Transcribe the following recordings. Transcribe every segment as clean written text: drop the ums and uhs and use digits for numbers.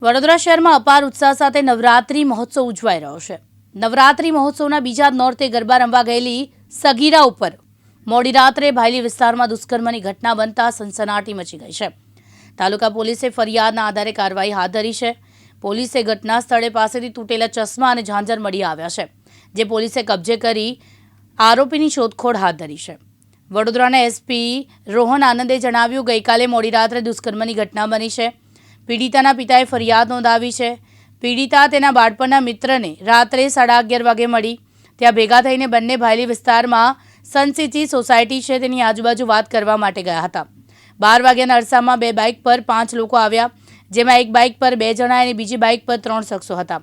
વડોદરા શહેરમાં અપાર ઉત્સાહ સાથે નવરાત્રી મહોત્સવ ઉજવાઈ રહ્યો છે। નવરાત્રી મહોત્સવના બીજા નોરતે ગરબા રમવા ગયેલી સગીરા ઉપર મોડી રાત્રે ભાયલી વિસ્તારમાં દુષ્કર્મની ઘટના બનતા સનસનાટી મચી ગઈ છે। તાલુકા પોલીસે ફરિયાદના આધારે કાર્યવાહી હાથ ધરી છે। પોલીસે ઘટના સ્થળે પાસેથી તૂટેલા ચશ્મા અને ઝાંઝર મળી આવ્યા છે, જે પોલીસે કબજે કરી આરોપીની શોધખોળ હાથ ધરી છે। વડોદરાના એસપી રોહન આનંદે જણાવ્યું, ગઈકાલે મોડી રાત્રે દુષ્કર્મની ઘટના બની છે। પીડિતાના પિતાએ ફરિયાદ નોંધાવી છે। પીડિતા તેના બાળપણના મિત્રને રાત્રે 11:30 વાગે મળી। ત્યાં ભેગા થઈને બંને ભાયલી વિસ્તારમાં સનસિટી સોસાયટી છે તેની આજુબાજુ વાત કરવા માટે ગયા હતા। 12 વાગ્યાના અરસામાં બે બાઇક પર 5 લોકો આવ્યા, જેમાં એક બાઇક પર 2 જણા અને બીજી બાઇક પર 3 શખ્સો હતા।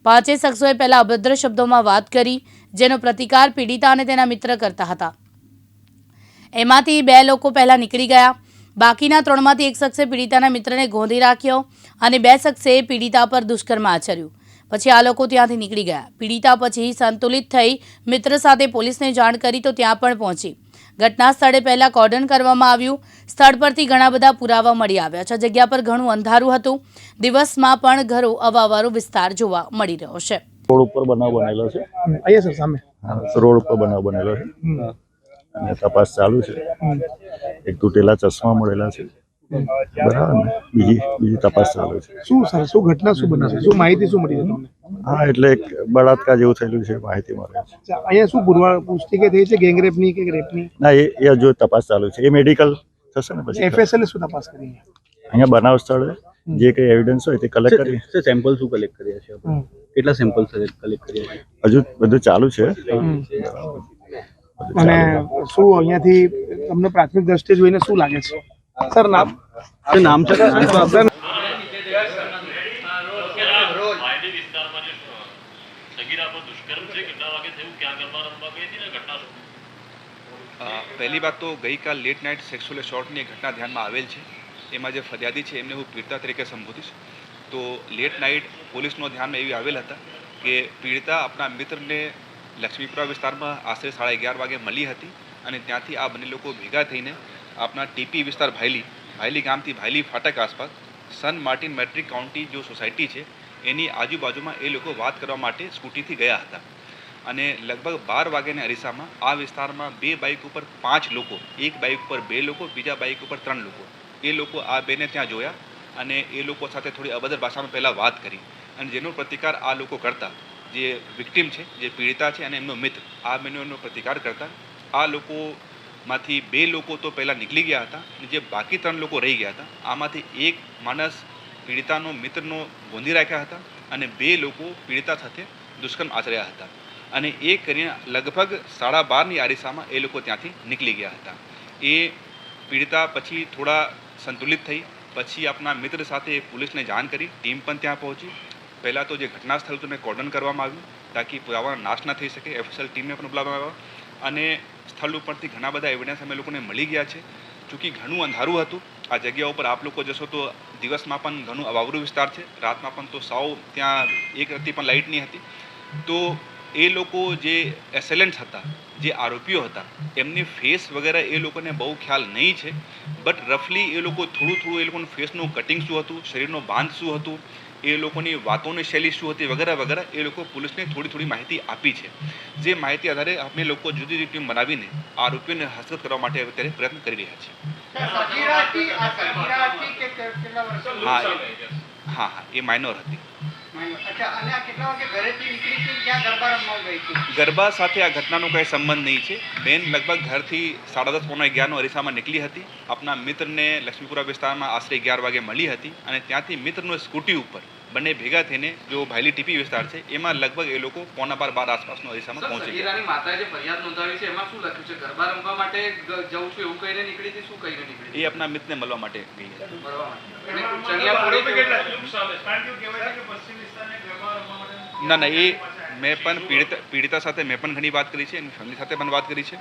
પાંચેય શખ્સોએ પહેલા અભદ્ર શબ્દોમાં વાત કરી, જેનો પ્રતિકાર પીડિતા અને તેના મિત્ર કરતા હતા। એમાંથી 2 લોકો પહેલા નીકળી ગયા। બાકીના 3માંથી એક શખ્સે પીડિતાના મિત્રને ગોંધી રાખ્યો અને 2 શખ્સે પીડિતા પર દુષ્કર્મ આચર્યું। પછી આ લોકો ત્યાંથી નીકળી ગયા। પીડિતા પછી સંતુલિત થઈ મિત્ર સાથે પોલીસને જાણ કરી તો ત્યાં પણ પહોંચી। ઘટના સ્થળે પહેલા કોર્ડન કરવામાં આવ્યું। સ્થળ પરથી ઘણા બધા પુરાવા મળી આવ્યા છે। જગ્યા પર ઘણું અંધારું હતું। દિવસમાં પણ ઘરો અવાવરો વિસ્તાર જોવા મળી રહ્યો છે। રોડ ઉપર બનાવ બનેલો છે। અહીંયા સર સામે રોડ ઉપર બનાવ બનેલો છે અને તપાસ ચાલુ છે। એક તૂટેલા ચશ્મા મળેલા છે, બરાબર ને? બીજી તપાસ ચાલુ છે। શું સર શું ઘટના શું બની છે, શું માહિતી શું મળી છે તમને? હા, એટલે એક બળાત્કાર જેવું થયેલું છે, માહિતી મળે છે। અહીંયા શું પુષ્ટિ કે થઈ છે, ગેંગરેપની કે રેપની? ના, એ હજુ તપાસ ચાલુ છે। એ મેડિકલ થશે ને પછી એફએસએલ શું તપાસ કરી? અહીંયા બનાવ સ્થળે જે કંઈ એવિડન્સ હોય તે કલેક્ટ કરી। સેમ્પલ શું કલેક્ટ કર્યા છે આપણે? કેટલા સેમ્પલ કલેક્ટ કર્યા છે? હજુ બધું ચાલુ છે। અને શું અહીંયાથી તમને પ્રાથમિક દ્રષ્ટિએ જોઈને શું લાગે છે? સર નામ છે પહેલી વાત તો ગઈકાલ લેટ નાઇટ સેક્સ્યુઅલ એસોલ્ટની ઘટના ધ્યાનમાં આવેલ છે। એમાં જે ફરિયાદી છે એમને હું પીડિતા તરીકે સંબોધીશ। તો લેટ નાઇટ પોલીસનો ધ્યાનમાં એવી આવેલ હતા કે પીડિતા આપણા મિત્રને લક્ષ્મીપુરા વિસ્તારમાં આશરે 11:30 વાગે મળી હતી અને ત્યાંથી આ બંને લોકો ભેગા થઈને આપણા ટીપી વિસ્તાર ભાયલી ગામથી ભાયલી ફાટક આસપાસ સન માર્ટિન મેટ્રિક કાઉન્ટી જો સોસાયટી છે એની આજુબાજુમાં એ લોકો વાત કરવા માટે સ્કૂટીથી ગયા હતા અને લગભગ 12 વાગ્યાના અરીસામાં આ વિસ્તારમાં 2 બાઇક ઉપર 5 લોકો, એક બાઇક ઉપર 2 લોકો, બીજા બાઇક ઉપર 3 લોકો, એ લોકો આ બેને ત્યાં જોયા અને એ લોકો સાથે થોડી અભદ્ર ભાષામાં પહેલાં વાત કરી અને જેનો પ્રતિકાર આ લોકો કરતા, જે વિક્ટિમ છે, જે પીડિતા છે અને એમનો મિત્ર, આ બંનેનો પ્રતિકાર કરતા આ લોકોમાંથી 2 લોકો તો પહેલાં નીકળી ગયા હતા અને જે બાકી 3 લોકો રહી ગયા હતા, આમાંથી એક માણસ પીડિતાનો મિત્રનો ગોંધી રાખ્યા હતા અને 2 લોકો પીડિતા સાથે દુષ્કર્મ આચર્યા હતા અને એ કરીને લગભગ 12:30ની અરીસામાં એ લોકો ત્યાંથી નીકળી ગયા હતા। એ પીડિતા પછી થોડા સંતુલિત થઈ, પછી આપણા મિત્ર સાથે પોલીસને જાણ કરી, ટીમ પણ ત્યાં પહોંચી। પહેલાં તો જે ઘટના સ્થળ હતું એને કોર્ડન કરવામાં આવ્યું તાકી પુરાવાનો નાશ ન થઈ શકે। એફએસએલ ટીમને પણ બોલાવવામાં આવ્યા અને સ્થળ ઉપરથી ઘણા બધા એવિડન્સ અમે લોકોને મળી ગયા છે। ચૂંકि ઘણું અંધારું હતું આ જગ્યા ઉપર, આપ લોકો જશો તો દિવસમાં પણ ઘણું અવાવરું વિસ્તાર છે, રાતમાં પણ તો સાવ ત્યાં એક રત્તી પણ લાઇટ નહીં હતી। તો એ લોકો જે એસેલેન્ટ્સ હતા, જે આરોપીઓ હતા, એમની ફેસ વગેરે એ લોકોને બહુ ખ્યાલ નહીં છે, બટ રફલી એ લોકો થોડું એ લોકોનું ફેસનું કટિંગ શું હતું, શરીરનો બાંધ શું હતું, એ લોકોની વાતોની શૈલી શું હતી વગેરે વગેરે એ લોકો પોલીસને થોડી માહિતી આપી છે। જે માહિતી આધારે અમે લોકો જુદી જુદી ટીમ બનાવીને આરોપીઓને હસ્તગત કરવા માટે અત્યારે પ્રયત્ન કરી રહ્યા છીએ। હા, એ માઇનોર હતી। ગરબા સાથે આ ઘટનાનો કંઈ સંબંધ નહીં છે। બેન લગભગ ઘરથી 10:30-11:15 અરીસામાં નીકળી હતી। આપણા મિત્રને લક્ષ્મીપુરા વિસ્તારમાં આશરે 11 વાગે મળી હતી અને ત્યાંથી મિત્રનો સ્કૂટી ઉપર બંને ભેગા થઈને જો ભાયલી ટીપી વિસ્તાર છે એમાં લગભગ એ લોકો 11:15 આસપાસનો અરીસામાં પહોંચી ગયા। માતાએ જે ફરિયાદ નોંધાવી છે એમાં શું લખ્યું છે? ગરબા રમવા માટે જવું છું એવું કહીને નીકળી હતી? શું કહીને નીકળી? એ આપણા મિત્રને મળવા માટે ગઈ હતી। ના, એ મેં પણ પીડિતા સાથે મેં પણ ઘણી વાત કરી છે, એની ફેમિલી સાથે પણ વાત કરી છે।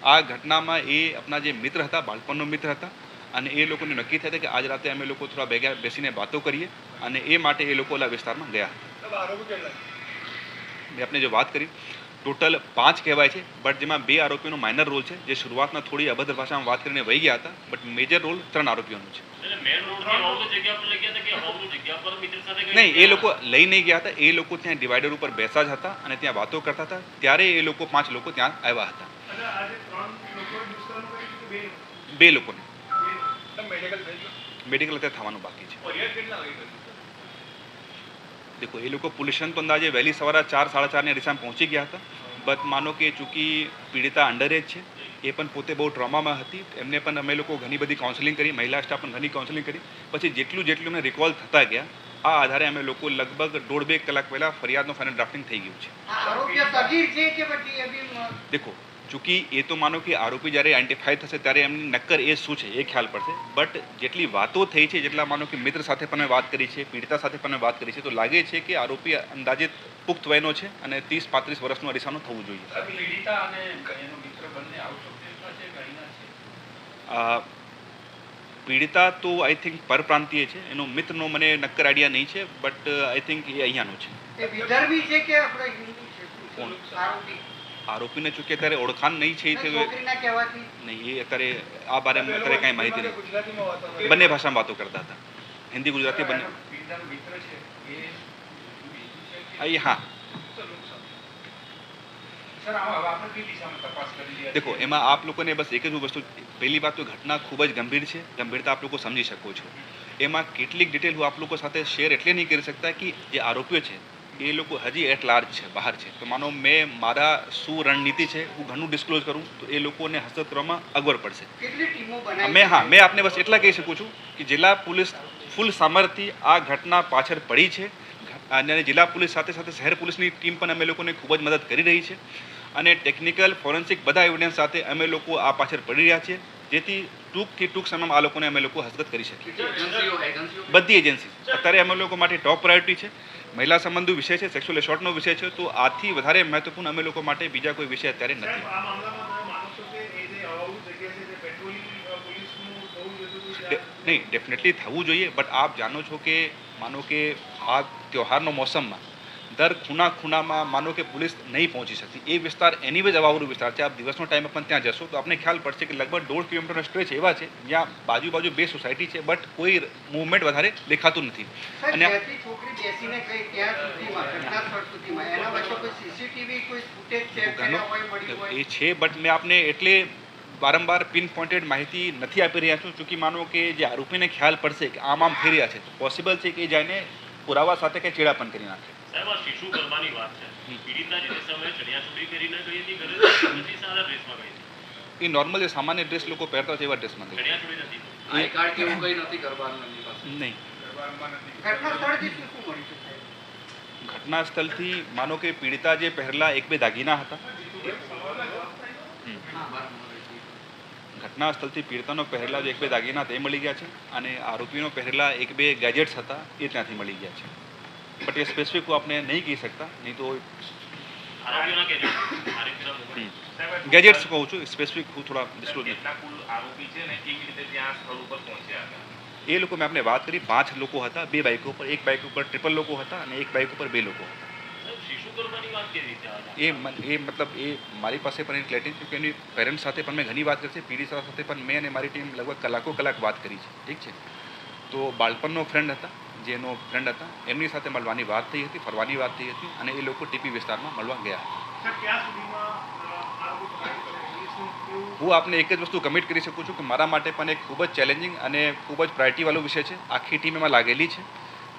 આ ઘટનામાં એ આપણા જે મિત્ર હતા, બાળપણનો મિત્ર હતા અને એ લોકોને નક્કી થયા હતા કે આજ રાતે અમે લોકો થોડા ભેગા બેસીને વાતો કરીએ અને એ માટે એ લોકો ઓલા વિસ્તારમાં ગયા હતા। મેં આપણે જો વાત કરી ટોટલ 5 કહેવાય છે, બટ જેમાં 2 આરોપીઓનો માઇનર રોલ છે, જે શરૂઆતમાં થોડી અભદ્ર ભાષામાં વાત કરીને વહી ગયા હતા, બટ મેજર રોલ 3 આરોપીઓનો છે. નહીં, એ લોકો લઈ નહીં ગયા હતા, એ લોકો ત્યાં ડિવાઈડર ઉપર બેસા જ હતા અને ત્યાં વાતો કરતા હતા, ત્યારે એ લોકો 5 લોકો ત્યાં આવ્યા હતા. 2 લોકોને મેડિકલ અત્યારે થવાનું બાકી છે. દેખો, એ લોકો પોલ્યુશન તો અંદાજે વહેલી સવારે 4-4:30 અરીસામાં પહોંચી ગયા હતા, બટ માનો કે ચૂંકી પીડિતા અંડર એજ છે, એ પણ પોતે બહુ ટ્રોમામાં હતી, એમને પણ અમે લોકો ઘણી બધી કાઉન્સેલિંગ કરી, મહિલા સ્ટાફ પણ ઘણી કાઉન્સેલિંગ કરી, પછી જેટલું અમને રિકોલ થતા ગયા, આ આધારે અમે લોકો લગભગ 1.5-2 કલાક પહેલા ફરિયાદનો ફાઇનલ ડ્રાફ્ટિંગ થઈ ગયું છે. દેખો, ચૂંકી એ તો માનો કે આરોપી જ્યારે આઈડેન્ટિફાઈ થશે ત્યારે એમની નક્કર એ શું છે એ ખ્યાલ પડશે, બટ જેટલી વાતો થઈ છે, જેટલા માનો કે મિત્ર સાથે પણ મેં વાત કરી છે, પીડિતા સાથે પણ મેં વાત કરી છે, તો લાગે છે કે આરોપી અંદાજિત પુખ્ત વયનો છે અને 30-35 વર્ષનો અરીસાનો થવું જોઈએ. પીડિતા તો આઈ થિંક પરપ્રાંતીય છે, એનો મિત્રનો મને નક્કર આઈડિયા નહીં છે, બટ આઈ થિંક એ અહીંયાનો છે. આરોપીને ચૂકે અત્યારે ઓળખાણ નહીં છે, નહીં, એ અત્યારે આ બારેમાં અત્યારે કાંઈ માહિતી નહીં. બંને ભાષામાં વાતો કરતા હતા, હિન્દી ગુજરાતી બંને. હા, દેખો, એમાં આપ લોકોને બસ એક જ વસ્તુ, પહેલી વાત તો ઘટના ખૂબ જ ગંભીર છે, ગંભીરતા આપ લોકો સમજી શકો છો. એમાં કેટલીક ડિટેલ હું આપ લોકો સાથે શેર એટલે નહીં કરી શકતા કે જે આરોપીઓ છે એ લોકો હજી એટ લાર્જ છે, બહાર છે, તો માનો મેં મારા શું રણનીતિ છે હું ઘણું ડિસ્ક્લોઝ કરું તો એ લોકોને હસ્તગત કરવામાં અગવડ પડશે. મેં આપને બસ એટલા કહી શકું છું કે જિલ્લા પોલીસ ફૂલ સામર્થ્યથી આ ઘટના પાછળ પડી છે, અને જિલ્લા પોલીસ સાથે સાથે શહેર પોલીસની ટીમ પણ અમે લોકોને ખૂબ જ મદદ કરી રહી છે, અને ટેકનિકલ ફોરેન્સિક બધા એવિડન્સ સાથે અમે લોકો આ પાછળ પડી રહ્યા છીએ, જેથી ટૂંક સમયમાં આ લોકોને અમે લોકો હસ્તગત કરી શકીએ. બધી એજન્સી અત્યારે અમે લોકો માટે ટોપ પ્રાયોરિટી છે. મહિલા સંબંધો વિષય છે, સેક્સ્યુઅલ એસોલ્ટનો વિષય છે, તો આથી વધારે મહત્વપૂર્ણ અમે લોકો માટે બીજા કોઈ વિષય અત્યારે નથી. નહીં, ડેફિનેટલી થવું જોઈએ, બટ આપ જાણો છો કે માનો કે આ તહેવારનો મોસમમાં દર ખૂણામાં માનો કે પોલીસ નહીં પહોંચી શકતી, એ વિસ્તાર એનીવેજ અવાવરું વિસ્તાર છે. આપ દિવસનો ટાઈમ પણ ત્યાં જશો તો આપને ખ્યાલ પડશે કે લગભગ 1.5 કિલોમીટરનો સ્ટ્રેચ એવા છે જ્યાં બાજુ 2 સોસાયટી છે, બટ કોઈ મૂવમેન્ટ વધારે દેખાતું નથી. અને એ છે, બટ મેં આપને એટલે વારંવાર પિન પોઇન્ટેડ માહિતી નથી આપી રહ્યા છું, ચૂંકી માનો કે જે આરોપીને ખ્યાલ પડશે કે આમ થઈ રહ્યા છે, તો પોસિબલ છે કે જઈને પુરાવા સાથે કંઈ ચેડા પણ કરી નાખે. એ નોર્મલ જે સામાન્ય ડ્રેસ લોકો પહેરતા હોય એવા ડ્રેસમાં નહીં. ઘટના સ્થળથી માનો કે પીડિતા જે પહેલા 1-2 દાગીના હતા, ઘટના સ્થળથી પીડિતાનો પહેરેલા જે 1-2 દાગીના તે મળી ગયા છે, અને આરોપીનો પહેરેલા 1-2 ગેજેટ્સ હતા એ ત્યાંથી મળી ગયા છે, બટ એ સ્પેસિફિક હું આપને નહીં કહી શકતા, નહીં તો ગેજેટ્સ કહું છું, સ્પેસિફિક હું થોડા ડિસ્ક્લોઝ નહીં. એ લોકો મેં આપને વાત કરી, 5 લોકો હતા, 2 બાઇકો પર, એક બાઇક ઉપર 3 લોકો હતા અને એક બાઇક ઉપર 2 લોકો હતા. એ મતલબ એ મારી પાસે પણ ક્લેરિટી છે કે એની પેરેન્ટ્સ સાથે પણ મેં ઘણી વાત કરી છે, પીડિતા સાથે પણ મેં અને મારી ટીમ લગભગ કલાક વાત કરી છે, ઠીક છે. તો બાળપણનો ફ્રેન્ડ હતા, જેનો ફ્રેન્ડ હતા, એમની સાથે મળવાની વાત થઈ હતી, ફરવાની વાત થઈ હતી, અને એ લોકો ટીપી વિસ્તારમાં મળવા ગયા હતા. હું આપને એક જ વસ્તુ કમિટ કરી શકું છું કે મારા માટે પણ એક ખૂબ જ ચેલેન્જિંગ અને ખૂબ જ પ્રાયોરિટીવાળો વિષય છે. આખી ટીમ એમાં લાગેલી છે.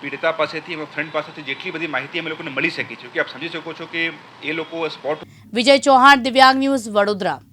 પીડિતા પાસેથી, એમાં ફ્રેન્ડ પાસેથી જેટલી બધી માહિતી અમે લોકોને મળી શકી છે કે આપ સમજી શકો છો કે એ લોકો સ્પોટ. વિજય ચૌહાણ, દિવ્યાંગ ન્યૂઝ, વડોદરા.